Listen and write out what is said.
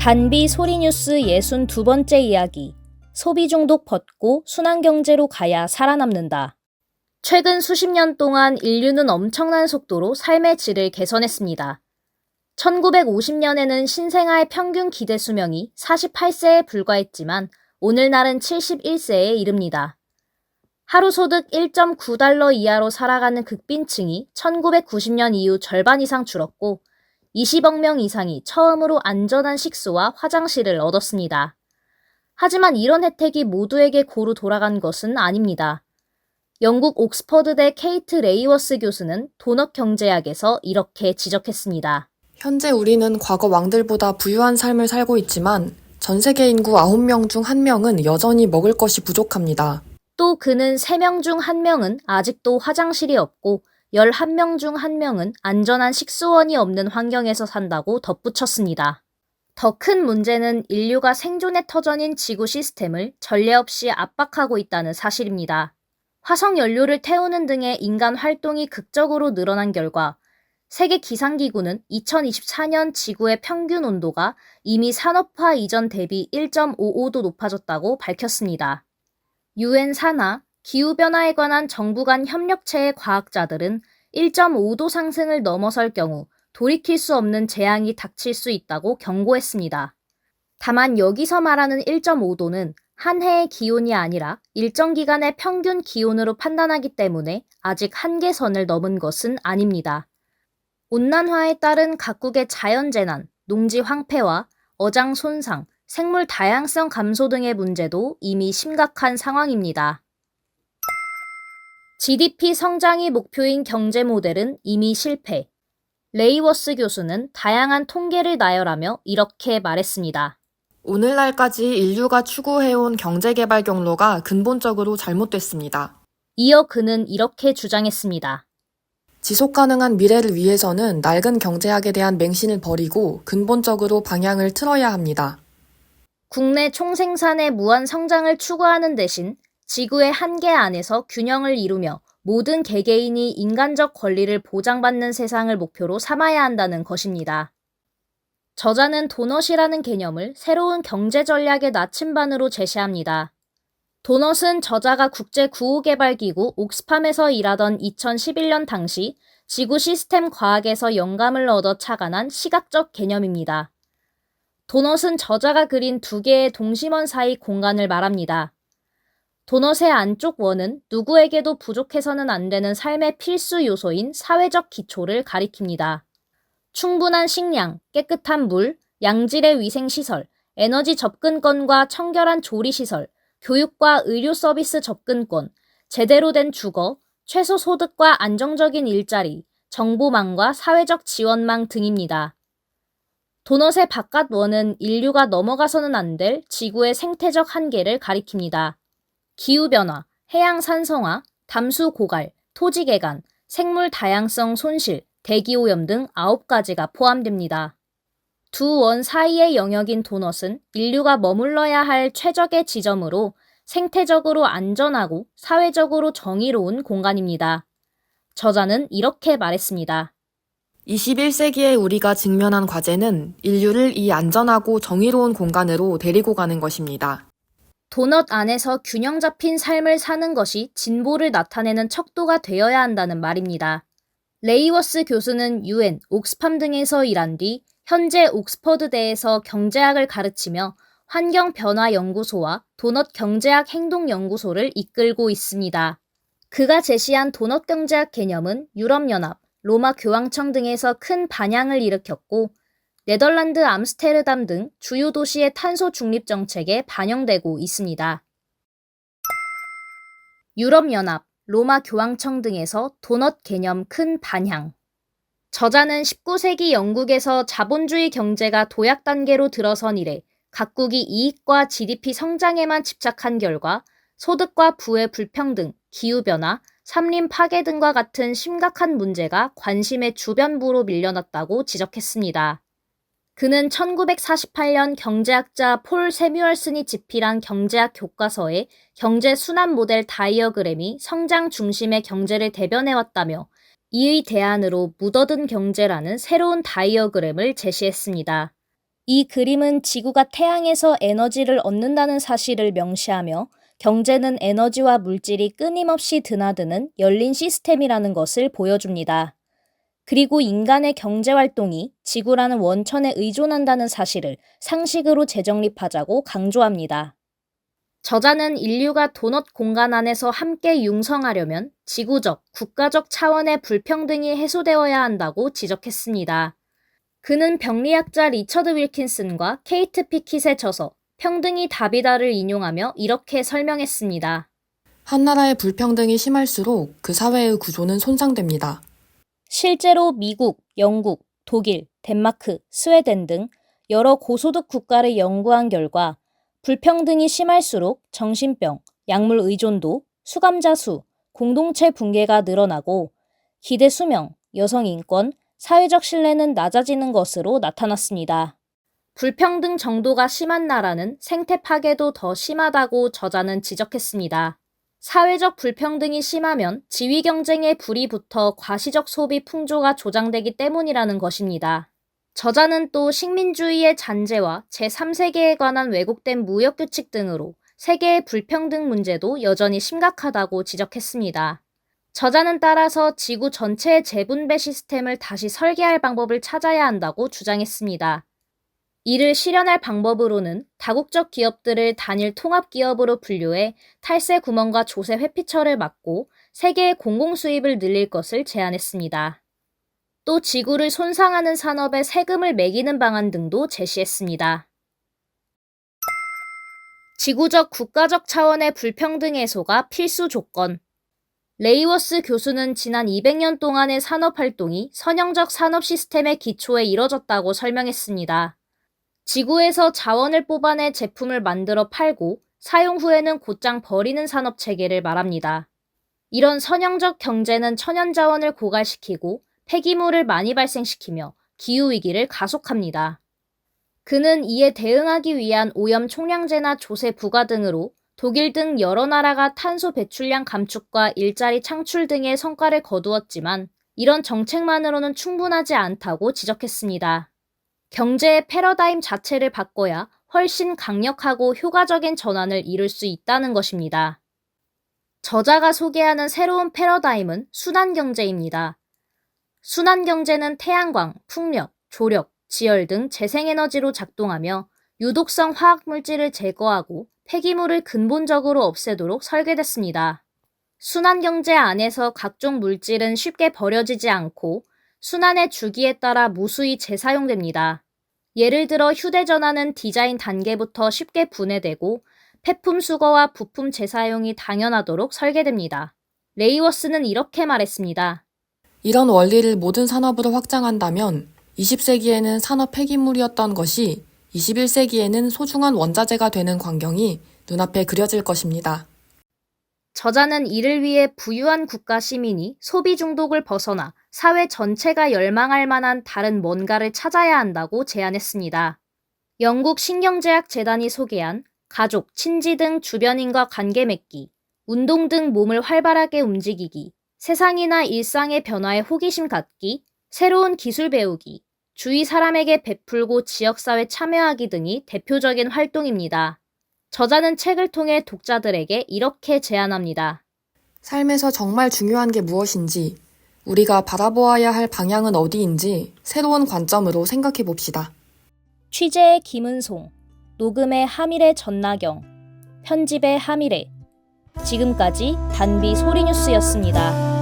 단비 소리뉴스 62번째 이야기. 소비 중독 벗고 순환경제로 가야 살아남는다. 최근 수십 년 동안 인류는 엄청난 속도로 삶의 질을 개선했습니다. 1950년에는 신생아의 평균 기대 수명이 48세에 불과했지만 오늘날은 71세에 이릅니다. 하루 소득 1.9달러 이하로 살아가는 극빈층이 1990년 이후 절반 이상 줄었고 20억 명 이상이 처음으로 안전한 식수와 화장실을 얻었습니다. 하지만 이런 혜택이 모두에게 고루 돌아간 것은 아닙니다. 영국 옥스퍼드대 케이트 레이워스 교수는 도넛 경제학에서 이렇게 지적했습니다. 현재 우리는 과거 왕들보다 부유한 삶을 살고 있지만 전 세계 인구 9명 중 1명은 여전히 먹을 것이 부족합니다. 또 그는 3명 중 1명은 아직도 화장실이 없고 11명 중 1명은 안전한 식수원이 없는 환경에서 산다고 덧붙였습니다. 더 큰 문제는 인류가 생존의 터전인 지구 시스템을 전례 없이 압박하고 있다는 사실입니다. 화석 연료를 태우는 등의 인간 활동이 극적으로 늘어난 결과 세계 기상기구는 2024년 지구의 평균 온도가 이미 산업화 이전 대비 1.55도 높아졌다고 밝혔습니다. UN 산하, 기후변화에 관한 정부 간 협력체의 과학자들은 1.5도 상승을 넘어설 경우 돌이킬 수 없는 재앙이 닥칠 수 있다고 경고했습니다. 다만 여기서 말하는 1.5도는 한 해의 기온이 아니라 일정 기간의 평균 기온으로 판단하기 때문에 아직 한계선을 넘은 것은 아닙니다. 온난화에 따른 각국의 자연재난, 농지 황폐화, 어장 손상, 생물 다양성 감소 등의 문제도 이미 심각한 상황입니다. GDP 성장이 목표인 경제 모델은 이미 실패. 레이워스 교수는 다양한 통계를 나열하며 이렇게 말했습니다. 오늘날까지 인류가 추구해온 경제개발 경로가 근본적으로 잘못됐습니다. 이어 그는 이렇게 주장했습니다. 지속가능한 미래를 위해서는 낡은 경제학에 대한 맹신을 버리고 근본적으로 방향을 틀어야 합니다. 국내 총생산의 무한 성장을 추구하는 대신 지구의 한계 안에서 균형을 이루며 모든 개개인이 인간적 권리를 보장받는 세상을 목표로 삼아야 한다는 것입니다. 저자는 도넛이라는 개념을 새로운 경제 전략의 나침반으로 제시합니다. 도넛은 저자가 국제구호개발기구 옥스팜에서 일하던 2011년 당시 지구 시스템 과학에서 영감을 얻어 착안한 시각적 개념입니다. 도넛은 저자가 그린 두 개의 동심원 사이 공간을 말합니다. 도넛의 안쪽 원은 누구에게도 부족해서는 안 되는 삶의 필수 요소인 사회적 기초를 가리킵니다. 충분한 식량, 깨끗한 물, 양질의 위생시설, 에너지 접근권과 청결한 조리시설, 교육과 의료 서비스 접근권, 제대로 된 주거, 최소 소득과 안정적인 일자리, 정보망과 사회적 지원망 등입니다. 도넛의 바깥 원은 인류가 넘어가서는 안 될 지구의 생태적 한계를 가리킵니다. 기후변화, 해양 산성화, 담수 고갈, 토지 개간, 생물 다양성 손실, 대기오염 등 9가지가 포함됩니다. 두 원 사이의 영역인 도넛은 인류가 머물러야 할 최적의 지점으로 생태적으로 안전하고 사회적으로 정의로운 공간입니다. 저자는 이렇게 말했습니다. 21세기에 우리가 직면한 과제는 인류를 이 안전하고 정의로운 공간으로 데리고 가는 것입니다. 도넛 안에서 균형 잡힌 삶을 사는 것이 진보를 나타내는 척도가 되어야 한다는 말입니다. 레이워스 교수는 UN, 옥스팜 등에서 일한 뒤 현재 옥스퍼드대에서 경제학을 가르치며 환경변화연구소와 도넛 경제학 행동연구소를 이끌고 있습니다. 그가 제시한 도넛 경제학 개념은 유럽연합, 로마 교황청 등에서 큰 반향을 일으켰고 네덜란드 암스테르담 등 주요 도시의 탄소 중립 정책에 반영되고 있습니다. 유럽연합, 로마 교황청 등에서 도넛 개념 큰 반향. 저자는 19세기 영국에서 자본주의 경제가 도약 단계로 들어선 이래 각국이 이익과 GDP 성장에만 집착한 결과 소득과 부의 불평등, 기후변화, 산림 파괴 등과 같은 심각한 문제가 관심의 주변부로 밀려났다고 지적했습니다. 그는 1948년 경제학자 폴 세뮤얼슨이 집필한 경제학 교과서에 경제 순환 모델 다이어그램이 성장 중심의 경제를 대변해왔다며 이의 대안으로 묻어든 경제라는 새로운 다이어그램을 제시했습니다. 이 그림은 지구가 태양에서 에너지를 얻는다는 사실을 명시하며 경제는 에너지와 물질이 끊임없이 드나드는 열린 시스템이라는 것을 보여줍니다. 그리고 인간의 경제활동이 지구라는 원천에 의존한다는 사실을 상식으로 재정립하자고 강조합니다. 저자는 인류가 도넛 공간 안에서 함께 융성하려면 지구적, 국가적 차원의 불평등이 해소되어야 한다고 지적했습니다. 그는 병리학자 리처드 윌킨슨과 케이트 피킷의 저서 평등이 답이다를 인용하며 이렇게 설명했습니다. 한 나라의 불평등이 심할수록 그 사회의 구조는 손상됩니다. 실제로 미국, 영국, 독일, 덴마크, 스웨덴 등 여러 고소득 국가를 연구한 결과 불평등이 심할수록 정신병, 약물 의존도, 수감자 수, 공동체 붕괴가 늘어나고 기대 수명, 여성 인권, 사회적 신뢰는 낮아지는 것으로 나타났습니다. 불평등 정도가 심한 나라는 생태 파괴도 더 심하다고 저자는 지적했습니다. 사회적 불평등이 심하면 지위 경쟁에 불이 붙어 과시적 소비 풍조가 조장되기 때문이라는 것입니다. 저자는 또 식민주의의 잔재와 제3세계에 관한 왜곡된 무역규칙 등으로 세계의 불평등 문제도 여전히 심각하다고 지적했습니다. 저자는 따라서 지구 전체의 재분배 시스템을 다시 설계할 방법을 찾아야 한다고 주장했습니다. 이를 실현할 방법으로는 다국적 기업들을 단일 통합기업으로 분류해 탈세 구멍과 조세 회피처를 막고 세계의 공공수입을 늘릴 것을 제안했습니다. 또 지구를 손상하는 산업에 세금을 매기는 방안 등도 제시했습니다. 지구적 국가적 차원의 불평등 해소가 필수 조건. 레이워스 교수는 지난 200년 동안의 산업활동이 선형적 산업 시스템의 기초에 이뤄졌다고 설명했습니다. 지구에서 자원을 뽑아내 제품을 만들어 팔고 사용 후에는 곧장 버리는 산업 체계를 말합니다. 이런 선형적 경제는 천연자원을 고갈시키고 폐기물을 많이 발생시키며 기후위기를 가속합니다. 그는 이에 대응하기 위한 오염 총량제나 조세 부과 등으로 독일 등 여러 나라가 탄소 배출량 감축과 일자리 창출 등의 성과를 거두었지만 이런 정책만으로는 충분하지 않다고 지적했습니다. 경제의 패러다임 자체를 바꿔야 훨씬 강력하고 효과적인 전환을 이룰 수 있다는 것입니다. 저자가 소개하는 새로운 패러다임은 순환경제입니다. 순환경제는 태양광, 풍력, 조력, 지열 등 재생에너지로 작동하며 유독성 화학물질을 제거하고 폐기물을 근본적으로 없애도록 설계됐습니다. 순환경제 안에서 각종 물질은 쉽게 버려지지 않고 순환의 주기에 따라 무수히 재사용됩니다. 예를 들어 휴대전화는 디자인 단계부터 쉽게 분해되고 폐품 수거와 부품 재사용이 당연하도록 설계됩니다. 레이워스는 이렇게 말했습니다. 이런 원리를 모든 산업으로 확장한다면 20세기에는 산업 폐기물이었던 것이 21세기에는 소중한 원자재가 되는 광경이 눈앞에 그려질 것입니다. 저자는 이를 위해 부유한 국가 시민이 소비 중독을 벗어나 사회 전체가 열망할 만한 다른 뭔가를 찾아야 한다고 제안했습니다. 영국 신경제학 재단이 소개한 가족, 친지 등 주변인과 관계 맺기, 운동 등 몸을 활발하게 움직이기, 세상이나 일상의 변화에 호기심 갖기, 새로운 기술 배우기, 주위 사람에게 베풀고 지역사회 참여하기 등이 대표적인 활동입니다. 저자는 책을 통해 독자들에게 이렇게 제안합니다. 삶에서 정말 중요한 게 무엇인지, 우리가 바라보아야 할 방향은 어디인지 새로운 관점으로 생각해 봅시다. 취재의 김은송, 녹음의 하밀의 전나경, 편집의 하밀의. 지금까지 단비 소리뉴스였습니다.